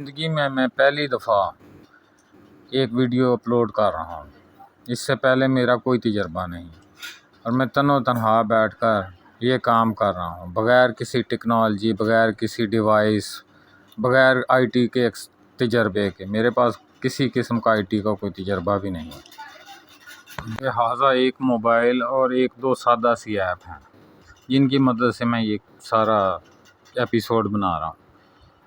زندگی میں پہلی دفعہ ایک ویڈیو اپلوڈ کر رہا ہوں۔ اس سے پہلے میرا کوئی تجربہ نہیں اور میں تنہا بیٹھ کر یہ کام کر رہا ہوں، بغیر کسی ٹیکنالوجی، بغیر کسی ڈیوائس، بغیر آئی ٹی کے تجربے کے۔ میرے پاس کسی قسم کا آئی ٹی کا کوئی تجربہ بھی نہیں ہے، لہٰذا ایک موبائل اور ایک دو سادہ سی ایپ ہیں جن کی مدد سے میں یہ سارا ایپیسوڈ بنا رہا ہوں۔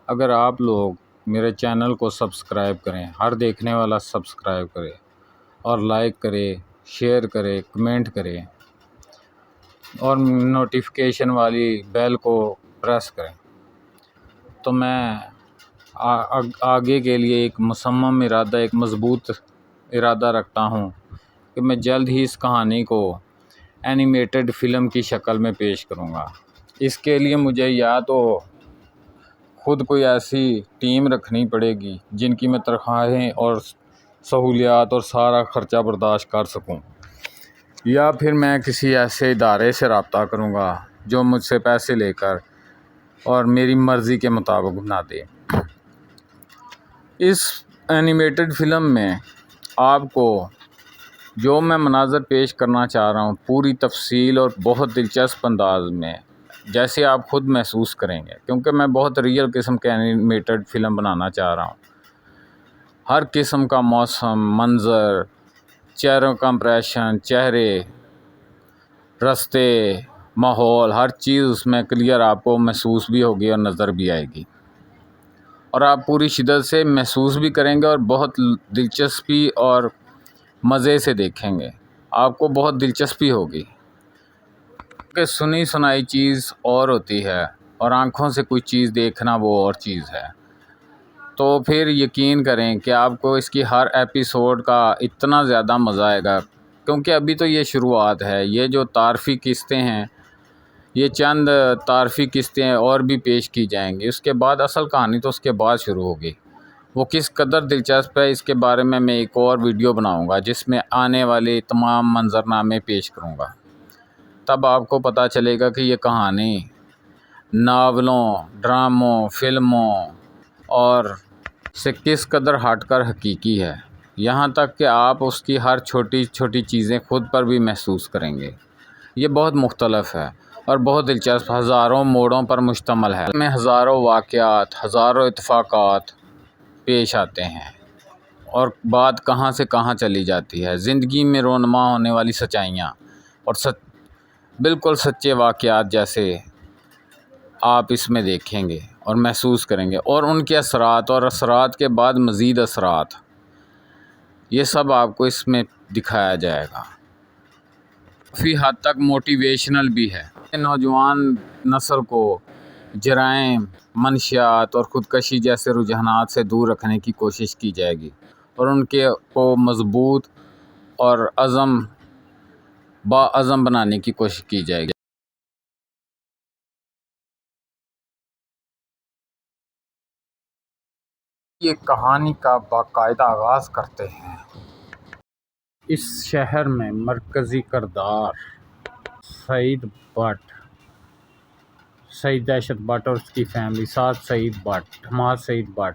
اگر آپ لوگ میرے چینل کو سبسکرائب کریں، ہر دیکھنے والا سبسکرائب کرے اور لائک کرے، شیئر کرے، کمنٹ کرے اور نوٹیفیکیشن والی بیل کو پریس کریں، تو میں آگے کے لیے ایک مصمم ارادہ، ایک مضبوط ارادہ رکھتا ہوں کہ میں جلد ہی اس کہانی کو اینیمیٹڈ فلم کی شکل میں پیش کروں گا۔ اس کے لیے مجھے یا تو خود کوئی ایسی ٹیم رکھنی پڑے گی جن کی میں تنخواہیں اور سہولیات اور سارا خرچہ برداشت کر سکوں، یا پھر میں کسی ایسے ادارے سے رابطہ کروں گا جو مجھ سے پیسے لے کر اور میری مرضی کے مطابق بنا دے۔ اس اینیمیٹڈ فلم میں آپ کو جو میں مناظر پیش کرنا چاہ رہا ہوں پوری تفصیل اور بہت دلچسپ انداز میں، جیسے آپ خود محسوس کریں گے، کیونکہ میں بہت ریئل قسم کے اینیمیٹڈ فلم بنانا چاہ رہا ہوں۔ ہر قسم کا موسم، منظر، چہروں کا امپریشن، چہرے، رستے، ماحول، ہر چیز اس میں کلیئر آپ کو محسوس بھی ہوگی اور نظر بھی آئے گی، اور آپ پوری شدت سے محسوس بھی کریں گے اور بہت دلچسپی اور مزے سے دیکھیں گے۔ آپ کو بہت دلچسپی ہوگی، کہ سنی سنائی چیز اور ہوتی ہے اور آنکھوں سے کوئی چیز دیکھنا وہ اور چیز ہے۔ تو پھر یقین کریں کہ آپ کو اس کی ہر ایپیسوڈ کا اتنا زیادہ مزہ آئے گا، کیونکہ ابھی تو یہ شروعات ہے۔ یہ جو تعارفی قسطیں ہیں، یہ چند تعارفی قسطیں اور بھی پیش کی جائیں گی، اس کے بعد اصل کہانی تو اس کے بعد شروع ہوگی۔ وہ کس قدر دلچسپ ہے اس کے بارے میں ایک اور ویڈیو بناؤں گا جس میں آنے والے تمام منظرنامے پیش کروں گا۔ تب آپ کو پتہ چلے گا کہ یہ کہانی ناولوں، ڈراموں، فلموں اور سے کس قدر ہٹ کر حقیقی ہے، یہاں تک کہ آپ اس کی ہر چھوٹی چھوٹی چیزیں خود پر بھی محسوس کریں گے۔ یہ بہت مختلف ہے اور بہت دلچسپ، ہزاروں موڑوں پر مشتمل ہے۔ اس میں ہزاروں واقعات، ہزاروں اتفاقات پیش آتے ہیں اور بات کہاں سے کہاں چلی جاتی ہے۔ زندگی میں رونما ہونے والی سچائیاں اور بالکل سچے واقعات جیسے آپ اس میں دیکھیں گے اور محسوس کریں گے، اور ان کے اثرات اور اثرات کے بعد مزید اثرات، یہ سب آپ کو اس میں دکھایا جائے گا۔ کافی حد تک موٹیویشنل بھی ہے۔ نوجوان نسل کو جرائم، منشیات اور خودکشی جیسے رجحانات سے دور رکھنے کی کوشش کی جائے گی اور ان کو مضبوط اور باعزم بنانے کی کوشش کی جائے گی۔ یہ کہانی کا باقاعدہ آغاز کرتے ہیں۔ اس شہر میں مرکزی کردار سعید دہشت بٹ اور اس کی family, Saad Saeed but, Hammad Saeed but,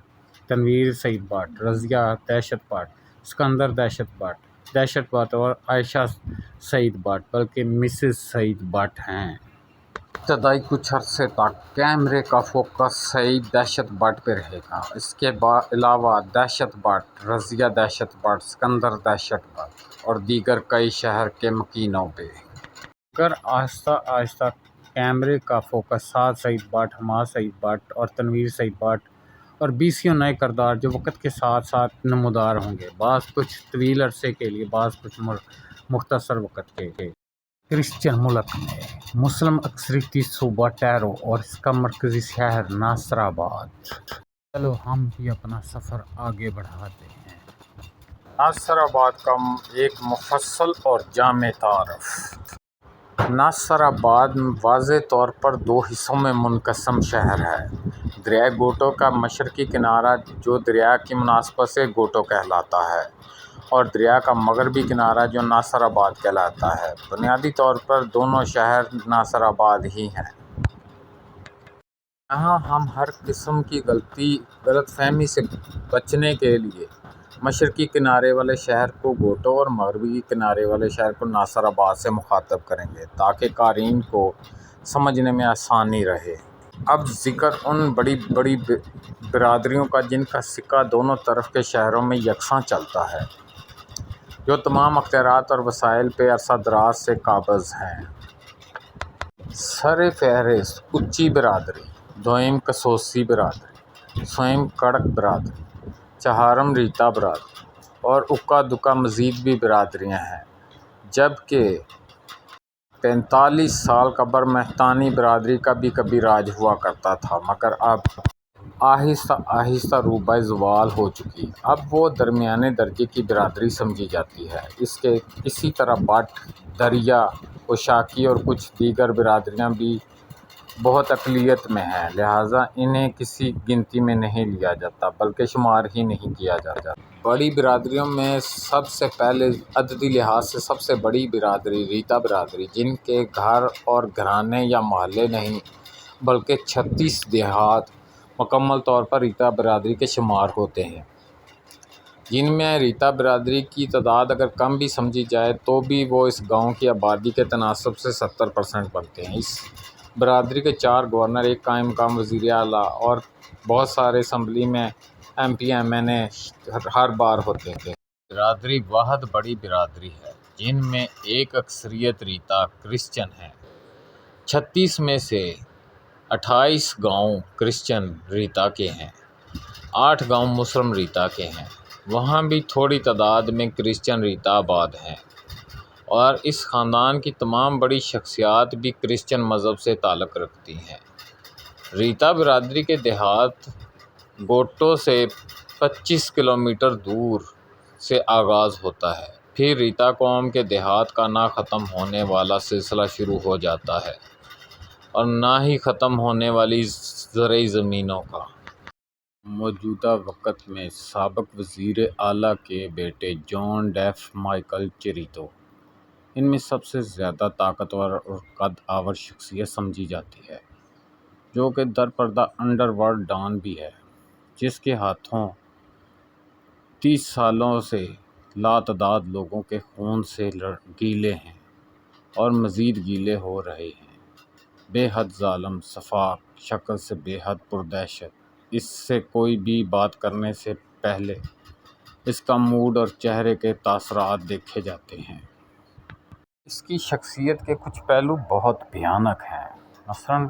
Tanveer Saeed but, Razia دہشت بٹ، اسکندر دہشت بٹ اور عائشہ سعید بٹ، بلکہ مسز سعید بٹ ہیں۔ ابتدائی کچھ عرصے تک کیمرے کا فوکس سعید دہشت بٹ پہ رہے گا۔ اس کے علاوہ دہشت بٹ، رضیہ دہشت بٹ، اسکندر دہشت بٹ اور دیگر کئی شہر کے مکینوں پہ۔ مگر آہستہ آہستہ کیمرے کا focus Saad Saeed but, Hammad Saeed but اور تنویر سعید بٹ اور 20 نئے کردار جو وقت کے ساتھ ساتھ نمودار ہوں گے، بعض کچھ طویل عرصے کے لیے، بعض کچھ مختصر وقت کے لیے۔ کرسچین ملک میں مسلم اکثریتی صوبہ ٹیرو اور اس کا مرکزی شہر ناصر آباد۔ چلو ہم بھی اپنا سفر آگے بڑھاتے ہیں۔ ناصر آباد کا ایک مفصل اور جامع تعارف۔ ناصر آباد واضح طور پر دو حصوں میں منقسم شہر ہے۔ دریائے گوٹو کا مشرقی کنارہ جو دریا کی مناسبت سے گوٹو کہلاتا ہے، اور دریا کا مغربی کنارہ جو ناصر آباد کہلاتا ہے۔ بنیادی طور پر دونوں شہر ناصر آباد ہی ہیں۔ یہاں ہم ہر قسم کی غلط فہمی سے بچنے کے لیے مشرقی کنارے والے شہر کو گوٹو اور مغربی کنارے والے شہر کو ناصر آباد سے مخاطب کریں گے تاکہ قارئین کو سمجھنے میں آسانی رہے۔ اب ذکر ان بڑی بڑی برادریوں کا جن کا سکہ دونوں طرف کے شہروں میں یکساں چلتا ہے، جو تمام اختیارات اور وسائل پہ عرصہ دراز سے قابض ہیں۔ سر فہرست اچی برادری، دوئم کسوسی برادری، سوئم کڑک برادری، چہارم ریتا برادری اور اکا دکا مزید بھی برادریاں ہیں، جبکہ 45 سال قبل مہتانی برادری کا بھی کبھی راج ہوا کرتا تھا، مگر اب آہستہ آہستہ روبہ زوال ہو چکی۔ اب وہ درمیانے درجے کی برادری سمجھی جاتی ہے۔ اسی طرح بٹ، دریا، کوشاکی اور کچھ دیگر برادریاں بھی بہت اقلیت میں ہیں، لہٰذا انہیں کسی گنتی میں نہیں لیا جاتا بلکہ شمار ہی نہیں کیا جاتا۔ بڑی برادریوں میں سب سے پہلے عددی لحاظ سے سب سے بڑی برادری ریتا برادری، جن کے گھر اور گھرانے یا محلے نہیں بلکہ 36 دیہات مکمل طور پر ریتا برادری کے شمار ہوتے ہیں، جن میں ریتا برادری کی تعداد اگر کم بھی سمجھی جائے تو بھی وہ اس گاؤں کی آبادی کے تناسب سے 70% بنتے ہیں۔ اس برادری کے 4 گورنر، ایک قائم مقام وزیر اعلیٰ اور بہت سارے اسمبلی میں ایم پی ایم این اے ہر بار ہوتے تھے۔ برادری واحد بڑی برادری ہے جن میں ایک اکثریت ریتا کرسچن ہے۔ 36 میں سے 28 گاؤں کرسچن ریتا کے ہیں، 8 گاؤں مسلم ریتا کے ہیں۔ وہاں بھی تھوڑی تعداد میں کرسچن ریتا آباد ہیں، اور اس خاندان کی تمام بڑی شخصیات بھی کرسچن مذہب سے تعلق رکھتی ہیں۔ ریتا برادری کے دیہات گوٹو سے 25 کلومیٹر دور سے آغاز ہوتا ہے، پھر ریتا قوم کے دیہات کا نہ ختم ہونے والا سلسلہ شروع ہو جاتا ہے اور نہ ہی ختم ہونے والی زرعی زمینوں کا۔ موجودہ وقت میں سابق وزیر اعلیٰ کے بیٹے جان ڈیف مائیکل چیریتو ان میں سب سے زیادہ طاقتور اور قد آور شخصیت سمجھی جاتی ہے، جو کہ درپردہ انڈر ورلڈ ڈان بھی ہے، جس کے ہاتھوں 30 سالوں سے لاتعداد لوگوں کے خون سے گیلے ہیں اور مزید گیلے ہو رہے ہیں۔ بے حد ظالم، شفاق، شکل سے بے حد پردہشت، اس سے کوئی بھی بات کرنے سے پہلے اس کا موڈ اور چہرے کے تاثرات دیکھے جاتے ہیں۔ اس کی شخصیت کے کچھ پہلو بہت بھیانک ہیں، مثلاً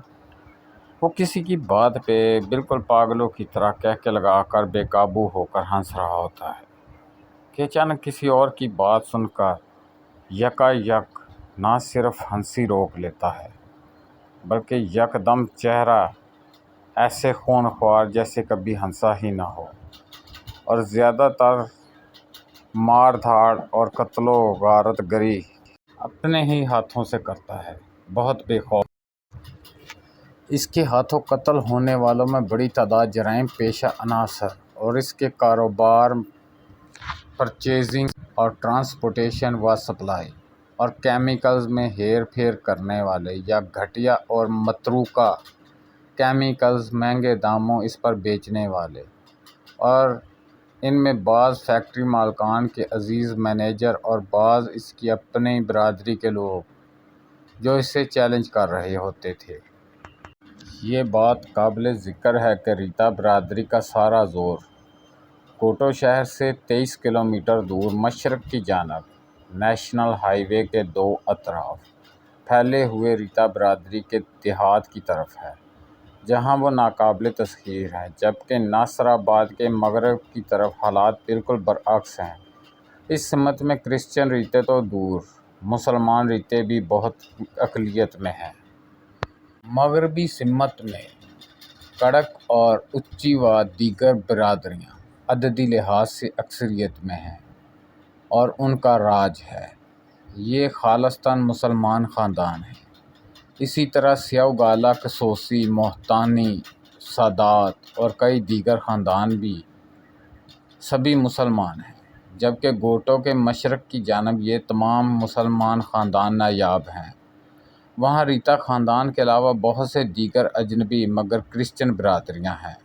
وہ کسی کی بات پہ بالکل پاگلوں کی طرح کہکے لگا کر بے قابو ہو کر ہنس رہا ہوتا ہے کہ اچانک کسی اور کی بات سن کر یکا یک نہ صرف ہنسی روک لیتا ہے بلکہ یکدم چہرہ ایسے خونخوار جیسے کبھی ہنسا ہی نہ ہو، اور زیادہ تر مار دھاڑ اور قتل و غارت گری اپنے ہی ہاتھوں سے کرتا ہے، بہت بے خوف۔ اس کے ہاتھوں قتل ہونے والوں میں بڑی تعداد جرائم پیشہ عناصر اور اس کے کاروبار پرچیزنگ اور ٹرانسپورٹیشن و سپلائی اور کیمیکلز میں ہیر پھیر کرنے والے یا گھٹیا اور متروکہ کیمیکلز مہنگے داموں اس پر بیچنے والے، اور ان میں بعض فیکٹری مالکان کے عزیز مینیجر اور بعض اس کی اپنی برادری کے لوگ جو اسے چیلنج کر رہے ہوتے تھے۔ یہ بات قابل ذکر ہے کہ ریتا برادری کا سارا زور گوٹو شہر سے 23 کلومیٹر دور مشرق کی جانب نیشنل ہائی وے کے 2 اطراف پھیلے ہوئے ریتا برادری کے دیہات کی طرف ہے، جہاں وہ ناقابل تسخیر ہیں، جبکہ ناصر آباد کے مغرب کی طرف حالات بالکل برعکس ہیں۔ اس سمت میں کرسچن ریتے تو دور، مسلمان ریتے بھی بہت اقلیت میں ہیں۔ مغربی سمت میں کڑک اور اچی و دیگر برادریاں عددی لحاظ سے اکثریت میں ہیں اور ان کا راج ہے۔ یہ خالصتاً مسلمان خاندان ہیں۔ اسی طرح سیاوگالا، کسوسی، موہتانی، سادات اور کئی دیگر خاندان بھی سبھی مسلمان ہیں، جبکہ گوٹو کے مشرق کی جانب یہ تمام مسلمان خاندان نایاب ہیں۔ وہاں ریتا خاندان کے علاوہ بہت سے دیگر اجنبی مگر کرسچن برادریاں ہیں۔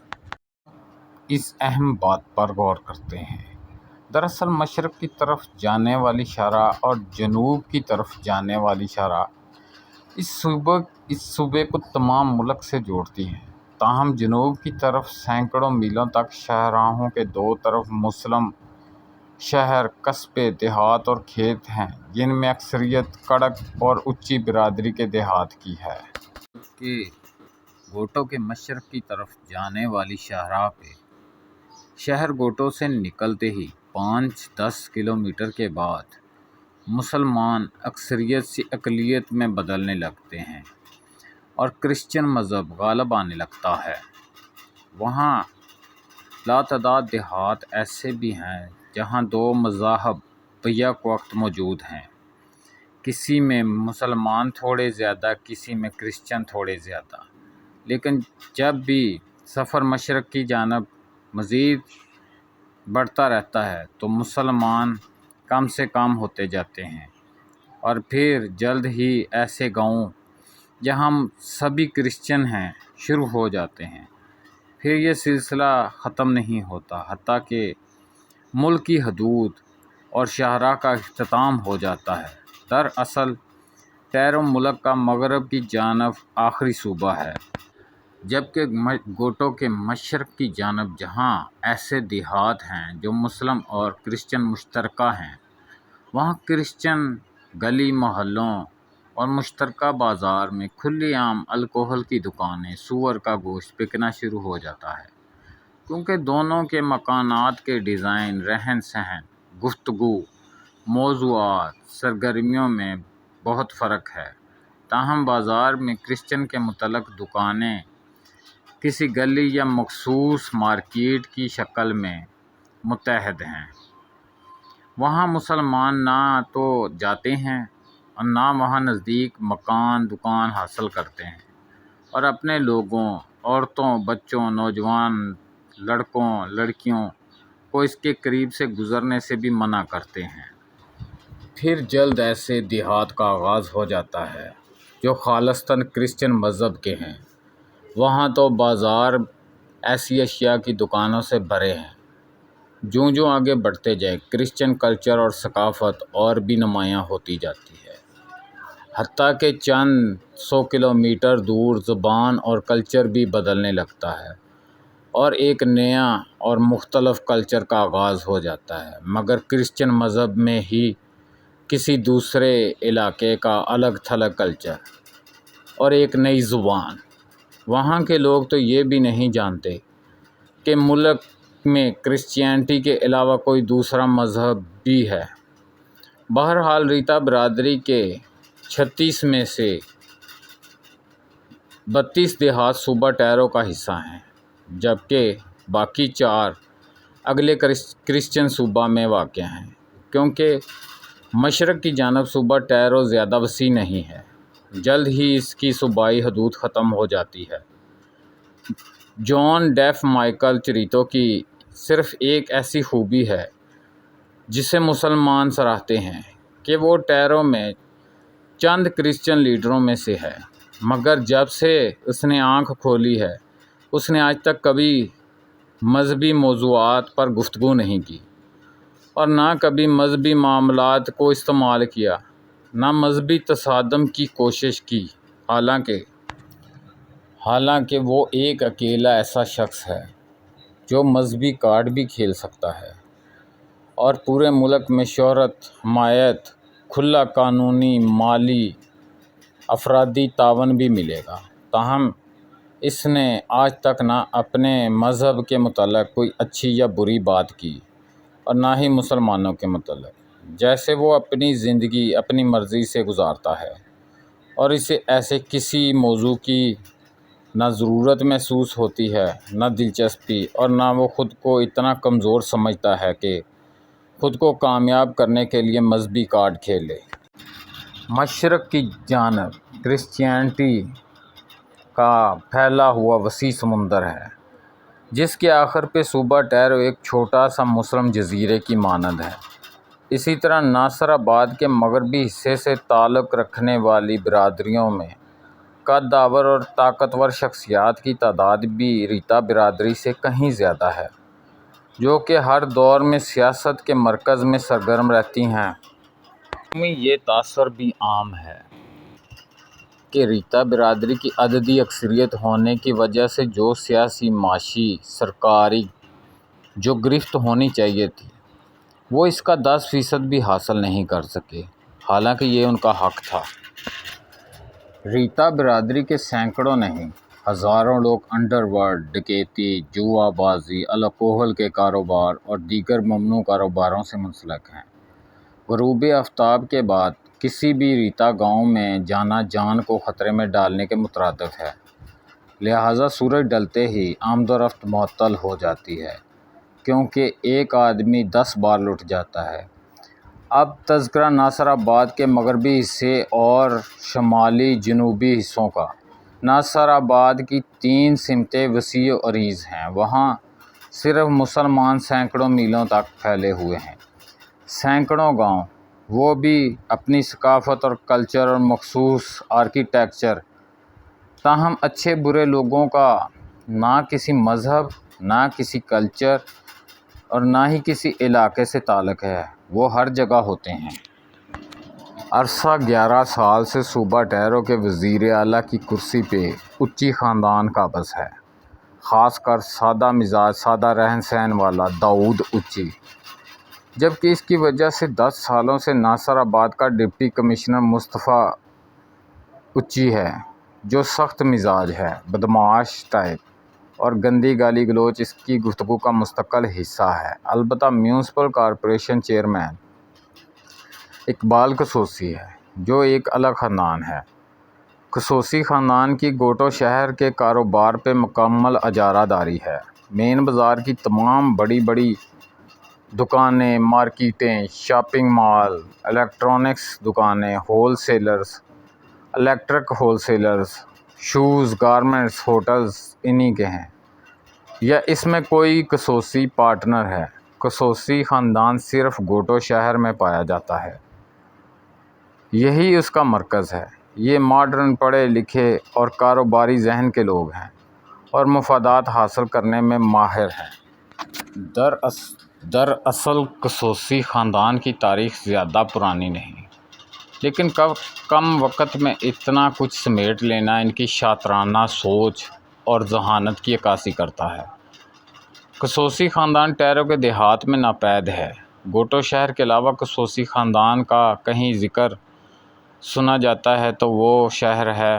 اس اہم بات پر غور کرتے ہیں۔ دراصل مشرق کی طرف جانے والی شاہراہ اور جنوب کی طرف جانے والی شاہراہ اس صوبے کو تمام ملک سے جوڑتی ہیں، تاہم جنوب کی طرف سینکڑوں میلوں تک شاہراہوں کے دو طرف مسلم شہر، قصبے، دیہات اور کھیت ہیں، جن میں اکثریت کڑک اور اونچی برادری کے دیہات کی ہے۔ کہ گوٹو کے مشرق کی طرف جانے والی شاہراہ پہ شہر گوٹو سے نکلتے ہی 5-10 کلومیٹر کے بعد مسلمان اکثریت سے اقلیت میں بدلنے لگتے ہیں اور کرسچن مذہب غالب آنے لگتا ہے۔ وہاں لاتعداد دیہات ایسے بھی ہیں جہاں دو مذاہب بیک وقت موجود ہیں، کسی میں مسلمان تھوڑے زیادہ، کسی میں کرسچن تھوڑے زیادہ، لیکن جب بھی سفر مشرق کی جانب مزید بڑھتا رہتا ہے تو مسلمان کم سے کم ہوتے جاتے ہیں اور پھر جلد ہی ایسے گاؤں جہاں سبھی کرسچن ہیں شروع ہو جاتے ہیں۔ پھر یہ سلسلہ ختم نہیں ہوتا حتیٰ کہ ملک کی حدود اور شاہراہ کا اختتام ہو جاتا ہے۔ دراصل ٹیرو ملک کا مغرب کی جانب آخری صوبہ ہے، جبکہ گوٹو کے مشرق کی جانب جہاں ایسے دیہات ہیں جو مسلم اور کرسچن مشترکہ ہیں، وہاں کرسچن گلی محلوں اور مشترکہ بازار میں کھلی عام الکوحل کی دکانیں، سور کا گوشت بکنا شروع ہو جاتا ہے۔ کیونکہ دونوں کے مکانات کے ڈیزائن، رہن سہن، گفتگو، موضوعات، سرگرمیوں میں بہت فرق ہے، تاہم بازار میں کرسچن کے متعلق دکانیں کسی گلی یا مخصوص مارکیٹ کی شکل میں متحد ہیں۔ وہاں مسلمان نہ تو جاتے ہیں اور نہ وہاں نزدیک مکان دکان حاصل کرتے ہیں، اور اپنے لوگوں، عورتوں، بچوں، نوجوان، لڑکوں، لڑکیوں کو اس کے قریب سے گزرنے سے بھی منع کرتے ہیں۔ پھر جلد ایسے دیہات کا آغاز ہو جاتا ہے جو خالصتاً کرسچن مذہب کے ہیں۔ وہاں تو بازار ایسی اشیاء کی دکانوں سے بھرے ہیں۔ جوں آگے بڑھتے جائیں کرسچن کلچر اور ثقافت اور بھی نمایاں ہوتی جاتی ہے، حتیٰ کہ چند 100 کلومیٹر دور زبان اور کلچر بھی بدلنے لگتا ہے اور ایک نیا اور مختلف کلچر کا آغاز ہو جاتا ہے، مگر کرسچن مذہب میں ہی کسی دوسرے علاقے کا الگ تھلگ کلچر اور ایک نئی زبان۔ وہاں کے لوگ تو یہ بھی نہیں جانتے کہ ملک میں کرسچینٹی کے علاوہ کوئی دوسرا مذہب بھی ہے۔ بہرحال ریتا برادری کے 36 میں سے 32 دیہات صوبہ ٹیرو کا حصہ ہیں، جبکہ باقی 4 اگلے کرسچن صوبہ میں واقع ہیں۔ کیونکہ مشرق کی جانب صوبہ ٹیرو زیادہ وسیع نہیں ہے، جلد ہی اس کی صوبائی حدود ختم ہو جاتی ہے۔ جان ڈیف مائیکل چریتو کی صرف ایک ایسی خوبی ہے جسے مسلمان سراہتے ہیں کہ وہ ٹیرو میں چند کرسچن لیڈروں میں سے ہے، مگر جب سے اس نے آنکھ کھولی ہے اس نے آج تک کبھی مذہبی موضوعات پر گفتگو نہیں کی اور نہ کبھی مذہبی معاملات کو استعمال کیا، نہ مذہبی تصادم کی کوشش کی، حالانکہ وہ ایک اکیلا ایسا شخص ہے جو مذہبی کارڈ بھی کھیل سکتا ہے اور پورے ملک میں شہرت، حمایت، کھلا قانونی، مالی، افرادی تعاون بھی ملے گا، تاہم اس نے آج تک نہ اپنے مذہب کے متعلق کوئی اچھی یا بری بات کی اور نہ ہی مسلمانوں کے متعلق، جیسے وہ اپنی زندگی اپنی مرضی سے گزارتا ہے اور اسے ایسے کسی موضوع کی نہ ضرورت محسوس ہوتی ہے، نہ دلچسپی، اور نہ وہ خود کو اتنا کمزور سمجھتا ہے کہ خود کو کامیاب کرنے کے لیے مذہبی کارڈ کھیلے۔ مشرق کی جانب کرسچینٹی کا پھیلا ہوا وسیع سمندر ہے، جس کے آخر پہ صوبہ ٹیرو ایک چھوٹا سا مسلم جزیرے کی مانند ہے۔ اسی طرح ناصر آباد کے مغربی حصے سے تعلق رکھنے والی برادریوں میں قد آور اور طاقتور شخصیات کی تعداد بھی ریتا برادری سے کہیں زیادہ ہے، جو کہ ہر دور میں سیاست کے مرکز میں سرگرم رہتی ہیں۔ یہ تاثر بھی عام ہے کہ ریتا برادری کی عددی اکثریت ہونے کی وجہ سے جو سیاسی، معاشی، سرکاری جو گرفت ہونی چاہیے تھی وہ اس کا 10% بھی حاصل نہیں کر سکے، حالانکہ یہ ان کا حق تھا۔ ریتا برادری کے سینکڑوں نہیں، ہزاروں لوگ انڈر ورلڈ، ڈکیتی، جوا بازی، الکوہل کے کاروبار اور دیگر ممنوع کاروباروں سے منسلک ہیں۔ غروب آفتاب کے بعد کسی بھی ریتا گاؤں میں جانا جان کو خطرے میں ڈالنے کے مترادف ہے، لہٰذا سورج ڈلتے ہی آمد و رفت معطل ہو جاتی ہے، کیونکہ ایک آدمی 10 بار لٹ جاتا ہے۔ اب تذکرہ ناصر آباد کے مغربی حصے اور شمالی جنوبی حصوں کا۔ ناصر آباد کی 3 سمتیں وسیع و عریض ہیں، وہاں صرف مسلمان سینکڑوں میلوں تک پھیلے ہوئے ہیں، سینکڑوں گاؤں، وہ بھی اپنی ثقافت اور کلچر اور مخصوص آرکیٹیکچر، تاہم اچھے برے لوگوں کا نہ کسی مذہب، نہ کسی کلچر اور نہ ہی کسی علاقے سے تعلق ہے، وہ ہر جگہ ہوتے ہیں۔ عرصہ 11 سال سے صوبہ ٹیرو کے وزیر اعلیٰ کی کرسی پہ اچی خاندان قابض ہے، خاص کر سادہ مزاج، سادہ رہن سہن والا داؤد اچی، جبکہ اس کی وجہ سے 10 سالوں سے ناصر آباد کا ڈپٹی کمشنر مصطفیٰ اچی ہے، جو سخت مزاج ہے، بدمعاش ٹائپ، اور گندی گالی گلوچ اس کی گفتگو کا مستقل حصہ ہے۔ البتہ میونسپل کارپوریشن چیئرمین اقبال قصوصی ہے، جو ایک الگ خاندان ہے۔ قصوصی خاندان کی گوٹو شہر کے کاروبار پہ مکمل اجارہ داری ہے۔ مین بازار کی تمام بڑی بڑی دکانیں، مارکیٹیں، شاپنگ مال، الیکٹرانکس دکانیں، wholesalers, electric wholesalers, shoes, garments, hotels انہی کے ہیں، یا اس میں کوئی قصوصی پارٹنر ہے۔ قصوصی خاندان صرف گوٹو شہر میں پایا جاتا ہے، یہی اس کا مرکز ہے۔ یہ ماڈرن، پڑھے لکھے اور کاروباری ذہن کے لوگ ہیں اور مفادات حاصل کرنے میں ماہر ہیں۔ دراصل قصوصی خاندان کی تاریخ زیادہ پرانی نہیں، لیکن کم وقت میں اتنا کچھ سمیٹ لینا ان کی شاطرانہ سوچ اور ذہانت کی عکاسی کرتا ہے۔ قصوصی خاندان ٹیرو کے دیہات میں ناپید ہے۔ گوٹو شہر کے علاوہ قصوصی خاندان کا کہیں ذکر سنا جاتا ہے تو وہ شہر ہے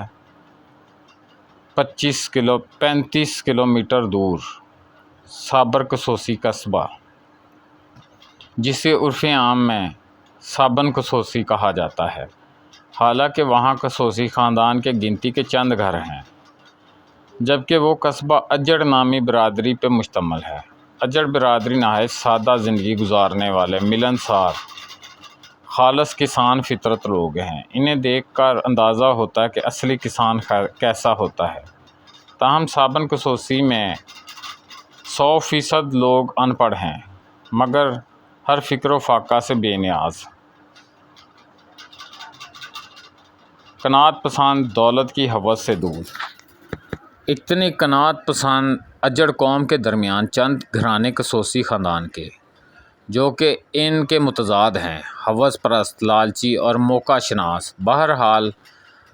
35 کلومیٹر دور صابر قصوصی قصبہ، جسے عرف عام میں صابن قصوصی کہا جاتا ہے، حالانکہ وہاں قصوصی خاندان کے گنتی کے چند گھر ہیں، جبکہ وہ قصبہ اجڑ نامی برادری پہ مشتمل ہے۔ اجڑ برادری نہایت سادہ زندگی گزارنے والے ملنسار، خالص کسان فطرت لوگ ہیں۔ انہیں دیکھ کر اندازہ ہوتا ہے کہ اصلی کسان کیسا ہوتا ہے۔ تاہم صابن قصوصی میں 100% لوگ ان پڑھ ہیں، مگر ہر فکر و فاقہ سے بے نیاز، قناعت پسند، دولت کی ہوس سے دور۔ اتنی قناعت پسند اجڑ قوم کے درمیان چند گھرانے قصوصی خاندان کے، جو کہ ان کے متضاد ہیں، ہوس پرست، لالچی اور موقع شناس۔ بہرحال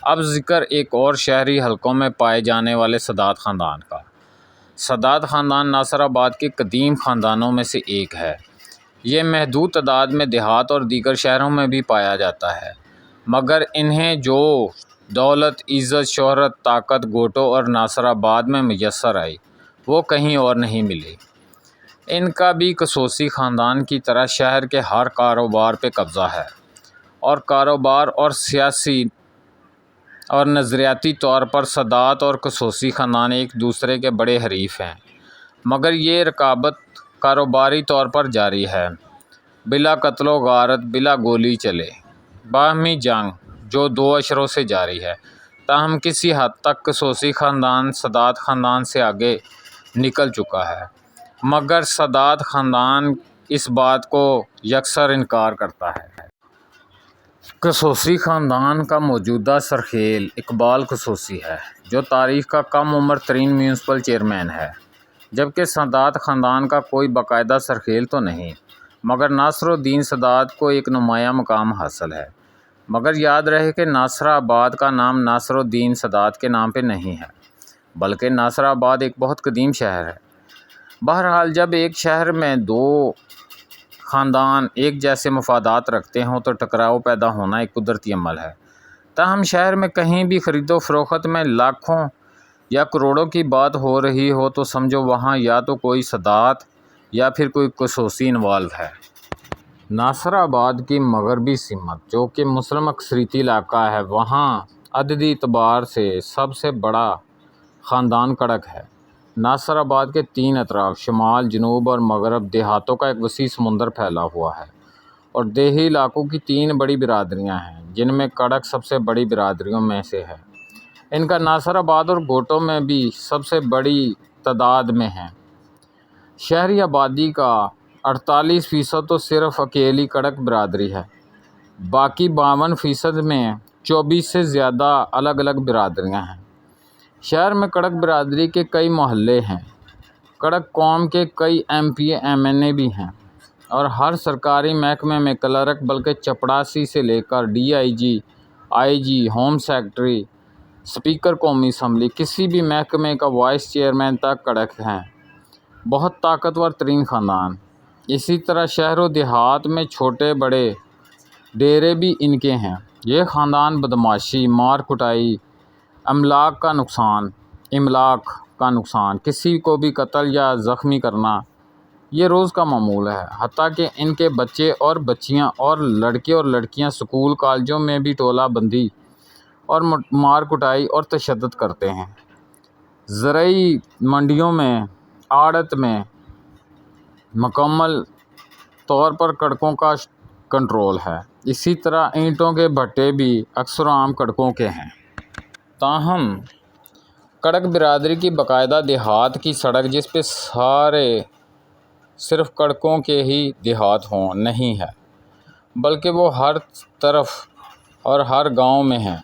اب ذکر ایک اور شہری حلقوں میں پائے جانے والے سادات خاندان کا۔ سادات خاندان ناصر آباد کے قدیم خاندانوں میں سے ایک ہے۔ یہ محدود تعداد میں دیہات اور دیگر شہروں میں بھی پایا جاتا ہے، مگر انہیں جو دولت، عزت، شہرت، طاقت گوٹو اور ناصر آباد میں میسر آئی وہ کہیں اور نہیں ملی۔ ان کا بھی قصوصی خاندان کی طرح شہر کے ہر کاروبار پہ قبضہ ہے، اور کاروبار اور سیاسی اور نظریاتی طور پر سادات اور قصوصی خاندان ایک دوسرے کے بڑے حریف ہیں، مگر یہ رقابت کاروباری طور پر جاری ہے، بلا قتل و غارت، بلا گولی چلے، باہمی جنگ جو 2 عشروں سے جاری ہے۔ تاہم کسی حد تک قصوصی خاندان سادات خاندان سے آگے نکل چکا ہے، مگر سادات خاندان اس بات کو یکسر انکار کرتا ہے۔ خصوصی خاندان کا موجودہ سرخیل اقبال خصوصی ہے، جو تاریخ کا کم عمر ترین میونسپل چیئرمین ہے، جبکہ سادات خاندان کا کوئی باقاعدہ سرخیل تو نہیں، مگر ناصر الدین سادات کو ایک نمایاں مقام حاصل ہے۔ مگر یاد رہے کہ ناصر آباد کا نام ناصر الدین سادات کے نام پہ نہیں ہے، بلکہ ناصر آباد ایک بہت قدیم شہر ہے۔ بہرحال جب ایک شہر میں دو خاندان ایک جیسے مفادات رکھتے ہوں تو ٹکراؤ پیدا ہونا ایک قدرتی عمل ہے۔ تاہم شہر میں کہیں بھی خرید و فروخت میں لاکھوں یا کروڑوں کی بات ہو رہی ہو تو سمجھو وہاں یا تو کوئی سادات یا پھر کوئی خصوصی انوالو ہے۔ ناصر آباد کی مغربی سمت جو کہ مسلم اکثریتی علاقہ ہے، وہاں عددی اعتبار سے سب سے بڑا خاندان کڑک ہے۔ ناصر آباد کے تین اطراف شمال، جنوب اور مغرب دیہاتوں کا ایک وسیع سمندر پھیلا ہوا ہے، اور دیہی علاقوں کی تین بڑی برادریاں ہیں جن میں کڑک سب سے بڑی برادریوں میں سے ہے۔ ان کا ناصر آباد اور گوٹوں میں بھی سب سے بڑی تعداد میں ہیں۔ شہری آبادی کا 48% تو صرف اکیلی کڑک برادری ہے، باقی 52% میں 24 سے زیادہ الگ الگ برادریاں ہیں۔ شہر میں کڑک برادری کے کئی محلے ہیں۔ کڑک قوم کے کئی MP MNA بھی ہیں، اور ہر سرکاری محکمے میں کلرک بلکہ چپڑاسی سے لے کر DIG، IG، home secretary, speaker قومی اسمبلی، کسی بھی محکمے کا وائس چیئرمین تک کڑک ہیں۔ بہت طاقتور ترین خاندان۔ اسی طرح شہر و دیہات میں چھوٹے بڑے ڈیرے بھی ان کے ہیں۔ یہ خاندان بدماشی، مار کٹائی، املاک کا نقصان، کسی کو بھی قتل یا زخمی کرنا یہ روز کا معمول ہے۔ حتیٰ کہ ان کے بچے اور بچیاں اور لڑکے اور لڑکیاں اسکول کالجوں میں بھی ٹولہ بندی اور مار کٹائی اور تشدد کرتے ہیں۔ زرعی منڈیوں میں آڑت میں مکمل طور پر کڑکوں کا کنٹرول ہے۔ اسی طرح اینٹوں کے بھٹے بھی اکثر و عام کڑکوں کے ہیں۔ تاہم کڑک برادری کی باقاعدہ دیہات کی سڑک جس پہ سارے صرف کڑکوں کے ہی دیہات ہوں نہیں ہے، بلکہ وہ ہر طرف اور ہر گاؤں میں ہیں،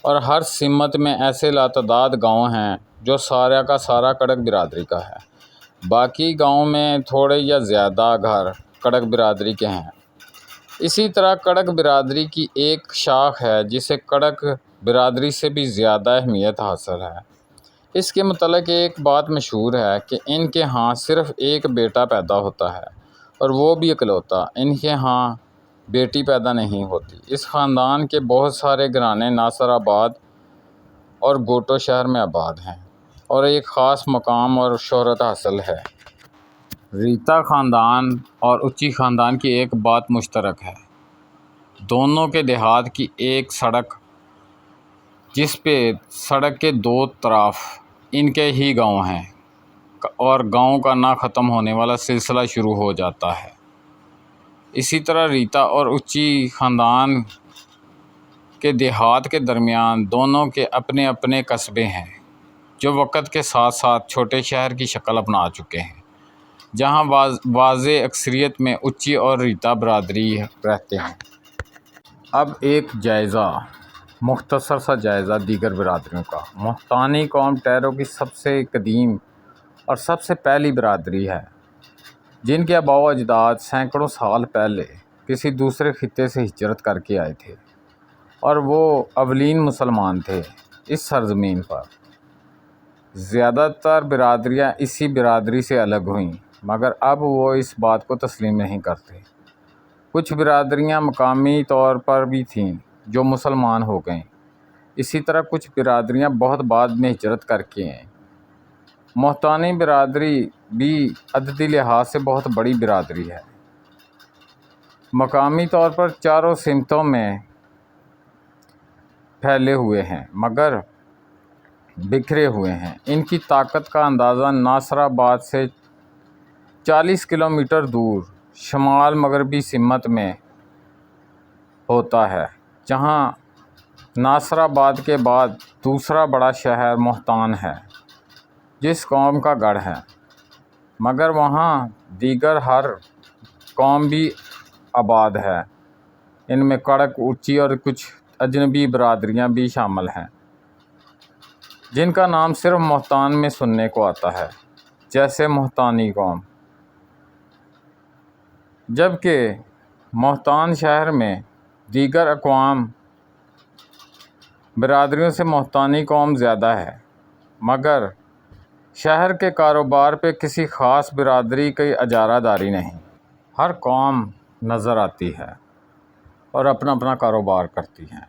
اور ہر سمت میں ایسے لاتعداد گاؤں ہیں جو سارا کا سارا کڑک برادری کا ہے۔ باقی گاؤں میں تھوڑے یا زیادہ گھر کڑک برادری کے ہیں۔ اسی طرح کڑک برادری کی ایک شاخ ہے جسے کڑک برادری سے بھی زیادہ اہمیت حاصل ہے۔ اس کے متعلق ایک بات مشہور ہے کہ ان کے ہاں صرف ایک بیٹا پیدا ہوتا ہے، اور وہ بھی اکلوتا، ان کے ہاں بیٹی پیدا نہیں ہوتی۔ اس خاندان کے بہت سارے گھرانے ناصر آباد اور گوٹو شہر میں آباد ہیں، اور ایک خاص مقام اور شہرت حاصل ہے۔ ریتا خاندان اور اچی خاندان کی ایک بات مشترک ہے، دونوں کے دیہات کی ایک سڑک جس پہ سڑک کے دو طرف ان کے ہی گاؤں ہیں، اور گاؤں کا نہ ختم ہونے والا سلسلہ شروع ہو جاتا ہے۔ اسی طرح ریتا اور اچی خاندان کے دیہات کے درمیان دونوں کے اپنے اپنے قصبے ہیں جو وقت کے ساتھ ساتھ چھوٹے شہر کی شکل اپنا چکے ہیں، جہاں واضح اکثریت میں اچی اور ریتا برادری رہتے ہیں۔ اب ایک مختصر سا جائزہ دیگر برادریوں کا۔ موہتانی قوم ٹیرو کی سب سے قدیم اور سب سے پہلی برادری ہے، جن کے آباء و اجداد سینکڑوں سال پہلے کسی دوسرے خطے سے ہجرت کر کے آئے تھے، اور وہ اولین مسلمان تھے اس سرزمین پر۔ زیادہ تر برادریاں اسی برادری سے الگ ہوئیں، مگر اب وہ اس بات کو تسلیم نہیں کرتے۔ کچھ برادریاں مقامی طور پر بھی تھیں جو مسلمان ہو گئیں۔ اسی طرح کچھ برادریاں بہت بعد میں ہجرت کر کے آئیں۔ موہتانی برادری بھی عددی لحاظ سے بہت بڑی برادری ہے۔ مقامی طور پر چاروں سمتوں میں پھیلے ہوئے ہیں مگر بکھرے ہوئے ہیں۔ ان کی طاقت کا اندازہ ناصر آباد سے 40 کلومیٹر دور شمال مغربی سمت میں ہوتا ہے، جہاں ناصر آباد کے بعد دوسرا بڑا شہر موہتان ہے، جس قوم کا گڑھ ہے، مگر وہاں دیگر ہر قوم بھی آباد ہے۔ ان میں کڑک، اونچی اور کچھ اجنبی برادریاں بھی شامل ہیں جن کا نام صرف مہتان میں سننے کو آتا ہے، جیسے مہتانی قوم۔ جبکہ مہتان شہر میں دیگر اقوام برادریوں سے مہتانی قوم زیادہ ہے، مگر شہر کے کاروبار پہ کسی خاص برادری کی اجارہ داری نہیں۔ ہر قوم نظر آتی ہے اور اپنا اپنا کاروبار کرتی ہے،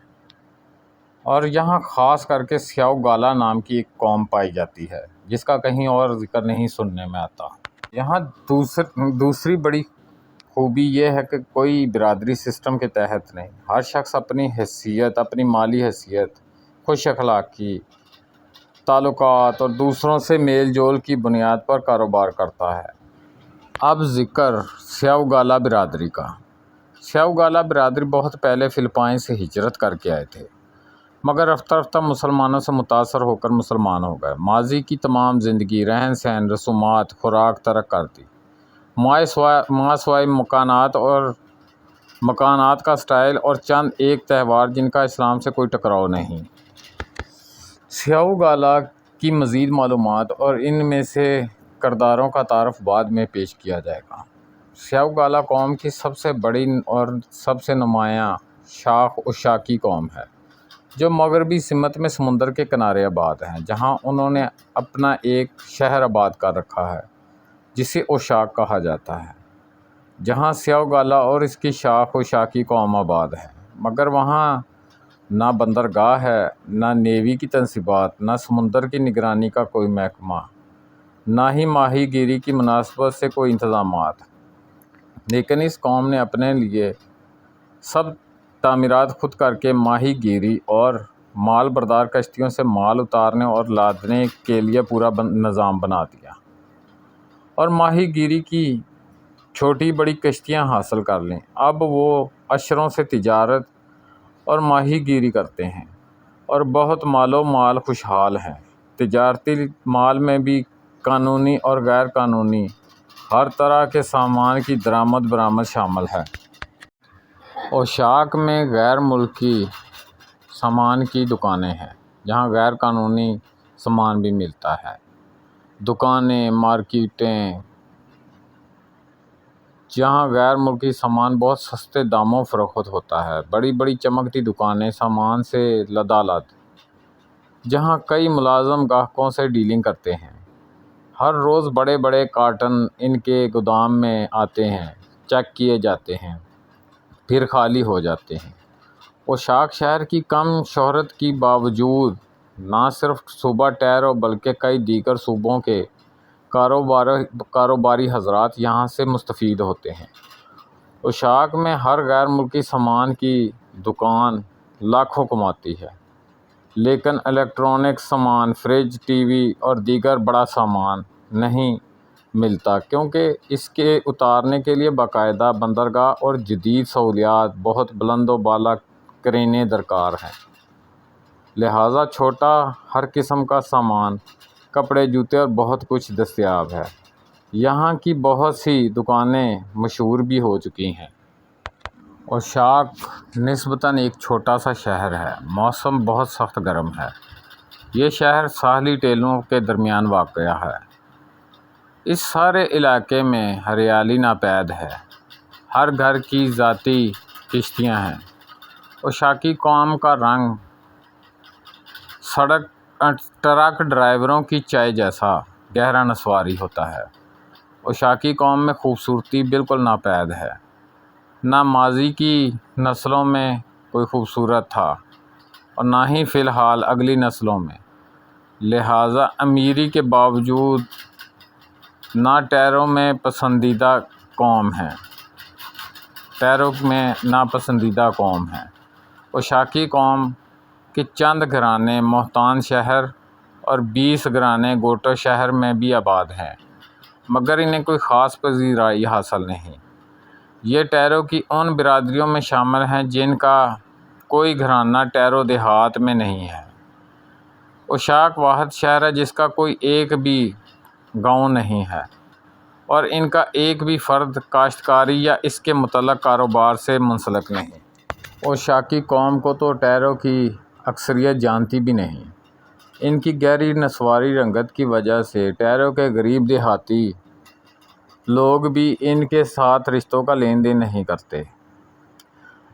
اور یہاں خاص کر کے سیاؤ گالا نام کی ایک قوم پائی جاتی ہے جس کا کہیں اور ذکر نہیں سننے میں آتا۔ یہاں دوسری بڑی خوبی یہ ہے کہ کوئی برادری سسٹم کے تحت نہیں، ہر شخص اپنی حیثیت، اپنی مالی حیثیت، خوش اخلاقی تعلقات اور دوسروں سے میل جول کی بنیاد پر کاروبار کرتا ہے۔ اب ذکر سیاؤ گالا برادری کا۔ سیاؤ گالا برادری بہت پہلے فلپائن سے ہجرت کر کے آئے تھے، مگر رفتہ رفتہ مسلمانوں سے متاثر ہو کر مسلمان ہو گئے۔ ماضی کی تمام زندگی، رہن سہن، رسومات، خوراک ترک کر دی۔ ماسوائے مکانات کا سٹائل اور چند ایک تہوار جن کا اسلام سے کوئی ٹکراؤ نہیں۔ سیاؤ گالا کی مزید معلومات اور ان میں سے کرداروں کا تعارف بعد میں پیش کیا جائے گا۔ سیاؤ گالا قوم کی سب سے بڑی اور سب سے نمایاں شاخ اوشاکی قوم ہے، جو مغربی سمت میں سمندر کے کنارے آباد ہیں، جہاں انہوں نے اپنا ایک شہر آباد کر رکھا ہے جسے اوشاک کہا جاتا ہے، جہاں سیاؤ گالا اور اس کی شاخ اوشاکی قوم آباد ہے، مگر وہاں نہ بندرگاہ ہے، نہ نیوی کی تنصیبات، نہ سمندر کی نگرانی کا کوئی محکمہ، نہ ہی ماہی گیری کی مناسبت سے کوئی انتظامات۔ لیکن اس قوم نے اپنے لیے سب تعمیرات خود کر کے ماہی گیری اور مال بردار کشتیوں سے مال اتارنے اور لادنے کے لیے پورا نظام بنا دیا، اور ماہی گیری کی چھوٹی بڑی کشتیاں حاصل کر لیں۔ اب وہ اشروں سے تجارت اور ماہی گیری کرتے ہیں اور بہت مال و مال خوشحال ہیں۔ تجارتی مال میں بھی قانونی اور غیر قانونی ہر طرح کے سامان کی درآمد برآمد شامل ہے۔ اوشاک میں غیر ملکی سامان کی دکانیں ہیں جہاں غیر قانونی سامان بھی ملتا ہے۔ دکانیں، مارکیٹیں جہاں غیر ملکی سامان بہت سستے داموں فروخت ہوتا ہے۔ بڑی بڑی چمکتی دکانیں سامان سے لدالد، جہاں کئی ملازم گاہکوں سے ڈیلنگ کرتے ہیں۔ ہر روز بڑے بڑے کارٹن ان کے گودام میں آتے ہیں، چیک کیے جاتے ہیں، پھر خالی ہو جاتے ہیں۔ اوشاک شہر کی کم شہرت کی باوجود نہ صرف صوبہ ٹیرو بلکہ کئی دیگر صوبوں کے کاروباری حضرات یہاں سے مستفید ہوتے ہیں۔ اوشاک میں ہر غیر ملکی سامان کی دکان لاکھوں کماتی ہے، لیکن الیکٹرانک سامان، فریج، ٹی وی اور دیگر بڑا سامان نہیں ملتا، کیونکہ اس کے اتارنے کے لیے باقاعدہ بندرگاہ اور جدید سہولیات، بہت بلند و بالا کرینیں درکار ہیں۔ لہٰذا چھوٹا ہر قسم کا سامان، کپڑے، جوتے اور بہت کچھ دستیاب ہے۔ یہاں کی بہت سی دکانیں مشہور بھی ہو چکی ہیں۔ اوشاک نسبتاً ایک چھوٹا سا شہر ہے۔ موسم بہت سخت گرم ہے۔ یہ شہر ساحلی ٹیلوں کے درمیان واقع ہے۔ اس سارے علاقے میں ہریالی ناپید ہے۔ ہر گھر کی ذاتی کشتیاں ہیں۔ اوشاکی قوم کا رنگ ٹرک ڈرائیوروں کی چائے جیسا گہرا نسواری ہوتا ہے۔ اوشاکی قوم میں خوبصورتی بالکل ناپید ہے۔ نہ ماضی کی نسلوں میں کوئی خوبصورت تھا اور نہ ہی فی الحال اگلی نسلوں میں۔ لہٰذا امیری کے باوجود نہ ٹیرو میں پسندیدہ قوم ہے۔ ناپسندیدہ قوم ہے۔ اوشاکی قوم کے چند گھرانے مہتان شہر اور 20 گھرانے گوٹو شہر میں بھی آباد ہیں، مگر انہیں کوئی خاص پذیرائی حاصل نہیں۔ یہ ٹیرو کی ان برادریوں میں شامل ہیں جن کا کوئی گھرانہ ٹیرو دیہات میں نہیں ہے۔ اوشاک واحد شہر ہے جس کا کوئی ایک بھی گاؤں نہیں ہے۔ اور ان کا ایک بھی فرد کاشتکاری یا اس کے متعلق کاروبار سے منسلک نہیں۔ اوشاکی قوم کو تو ٹیرو کی اکثریت جانتی بھی نہیں۔ ان کی گہری نسواری رنگت کی وجہ سے ٹیرو کے غریب دیہاتی لوگ بھی ان کے ساتھ رشتوں کا لین دین نہیں کرتے،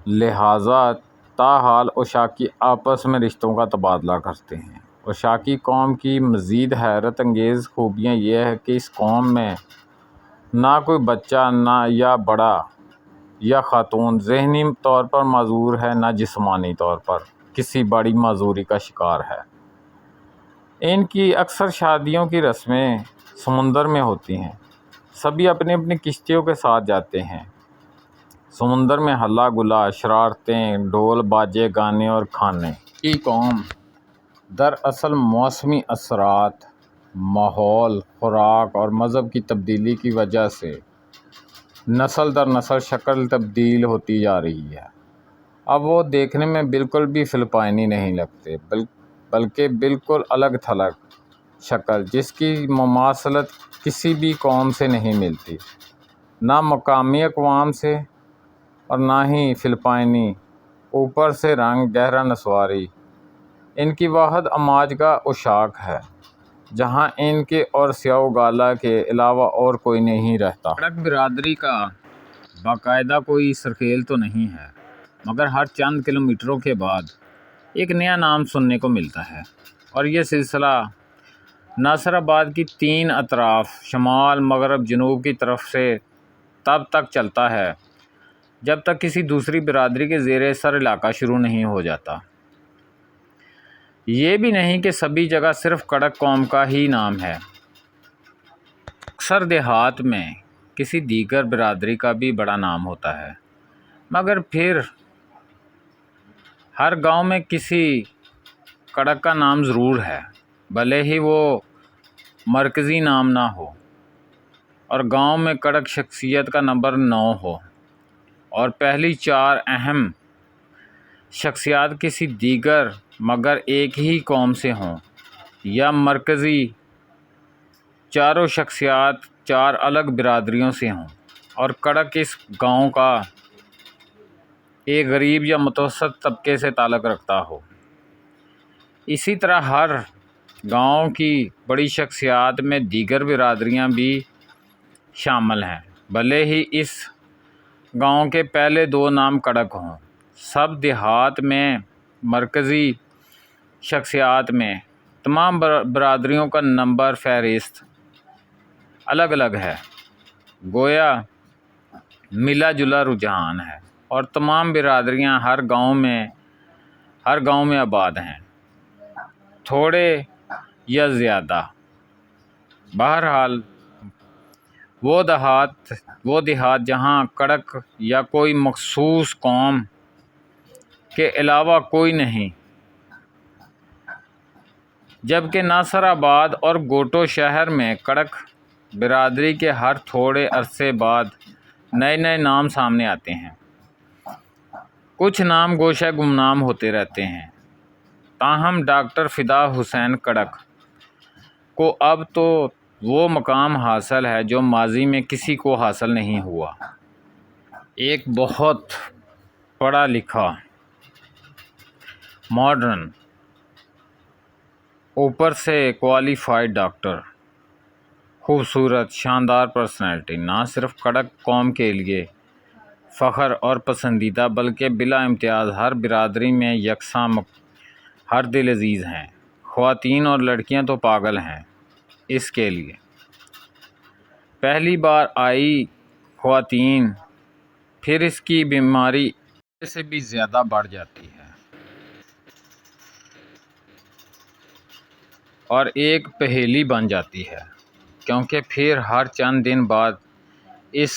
لہٰذا تاحال اوشاکی آپس میں رشتوں کا تبادلہ کرتے ہیں۔ اوشاکی قوم کی مزید حیرت انگیز خوبیاں یہ ہے کہ اس قوم میں نہ کوئی بچہ نہ یا بڑا یا خاتون ذہنی طور پر معذور ہے، نہ جسمانی طور پر کسی بڑی معذوری کا شکار ہے۔ ان کی اکثر شادیوں کی رسمیں سمندر میں ہوتی ہیں۔ سبھی اپنی اپنی کشتیوں کے ساتھ جاتے ہیں۔ سمندر میں ہلا گلا، شرارتیں، ڈھول باجے، گانے اور کھانے۔ یہ قوم دراصل موسمی اثرات، ماحول، خوراک اور مذہب کی تبدیلی کی وجہ سے نسل در نسل شکل تبدیل ہوتی جا رہی ہے۔ اب وہ دیکھنے میں بالکل بھی فلپائنی نہیں لگتے، بلکہ بالکل الگ تھلگ شکل جس کی مماثلت کسی بھی قوم سے نہیں ملتی، نہ مقامی اقوام سے اور نہ ہی فلپائنی۔ اوپر سے رنگ گہرا نسواری۔ ان کی واحد اماج کا اوشاک ہے، جہاں ان کے اور سیاہ گالا کے علاوہ اور کوئی نہیں رہتا۔ کڑک برادری کا باقاعدہ کوئی سرکیل تو نہیں ہے، مگر ہر چند کلومیٹروں کے بعد ایک نیا نام سننے کو ملتا ہے، اور یہ سلسلہ ناصر آباد کی 3 اطراف، شمال، مغرب، جنوب کی طرف سے تب تک چلتا ہے جب تک کسی دوسری برادری کے زیر اثر علاقہ شروع نہیں ہو جاتا۔ یہ بھی نہیں کہ سبھی جگہ صرف کڑک قوم کا ہی نام ہے، اکثر دیہات میں کسی دیگر برادری کا بھی بڑا نام ہوتا ہے، مگر پھر ہر گاؤں میں کسی کڑک کا نام ضرور ہے، بھلے ہی وہ مرکزی نام نہ ہو، اور گاؤں میں کڑک شخصیت کا نمبر 9 ہو، اور پہلی 4 اہم شخصیات کسی دیگر مگر ایک ہی قوم سے ہوں، یا مرکزی چاروں شخصیات 4 الگ برادریوں سے ہوں، اور کڑک اس گاؤں کا ایک غریب یا متوسط طبقے سے تعلق رکھتا ہو۔ اسی طرح ہر گاؤں کی بڑی شخصیات میں دیگر برادریاں بھی شامل ہیں، بھلے ہی اس گاؤں کے پہلے 2 نام کڑک ہوں۔ سب دیہات میں مرکزی شخصیات میں تمام برادریوں کا نمبر فہرست الگ الگ ہے، گویا ملا جلا رجحان ہے، اور تمام برادریاں ہر گاؤں میں آباد ہیں، تھوڑے یا زیادہ۔ بہرحال وہ دیہات جہاں کڑک یا کوئی مخصوص قوم کے علاوہ کوئی نہیں، جبکہ ناصر آباد اور گوٹو شہر میں کڑک برادری کے ہر تھوڑے عرصے بعد نئے نئے نام سامنے آتے ہیں۔ کچھ نام گوشہ گمنام ہوتے رہتے ہیں، تاہم ڈاکٹر فدا حسین کڑک کو اب تو وہ مقام حاصل ہے جو ماضی میں کسی کو حاصل نہیں ہوا۔ ایک بہت پڑھا لکھا، ماڈرن، اوپر سے کوالیفائڈ ڈاکٹر، خوبصورت، شاندار پرسنالٹی، نہ صرف کڑک قوم کے لیے فخر اور پسندیدہ بلکہ بلا امتیاز ہر برادری میں یکساں ہر دل عزیز ہیں۔ خواتین اور لڑکیاں تو پاگل ہیں اس کے لیے۔ پہلی بار آئی خواتین، پھر اس کی بیماری سے بھی زیادہ بڑھ جاتی ہے، اور ایک پہیلی بن جاتی ہے، کیونکہ پھر ہر چند دن بعد اس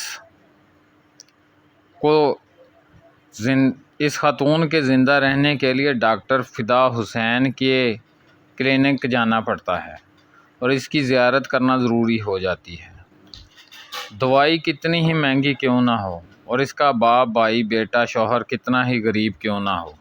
خاتون کے زندہ رہنے کے لیے ڈاکٹر فدا حسین کے کلینک جانا پڑتا ہے، اور اس کی زیارت کرنا ضروری ہو جاتی ہے، دوائی کتنی ہی مہنگی کیوں نہ ہو، اور اس کا باپ، بھائی، بیٹا، شوہر کتنا ہی غریب کیوں نہ ہو۔